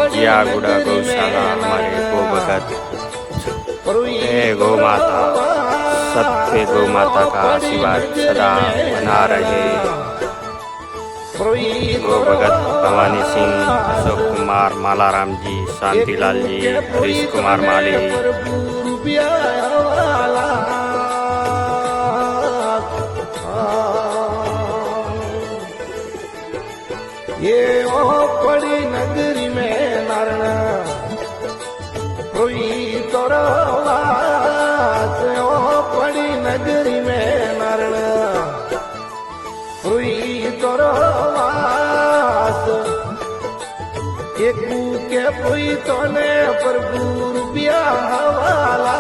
जिया गुड़ा गौशाला हमारे गो भगत गौ माता सत्य गौ माता का आशीर्वाद सदा बना रहे। गो भगत भवानी सिंह, अशोक कुमार, मालाराम जी, शांतिलाल जी, हरीश कुमार माली। ये ओ पड़ी नगरी में नारण कोई तोरा वास, ओ पड़ी नगरी में नारण कोई तोरा वास। एक के कोई तोने प्रभु रुपया हवाला।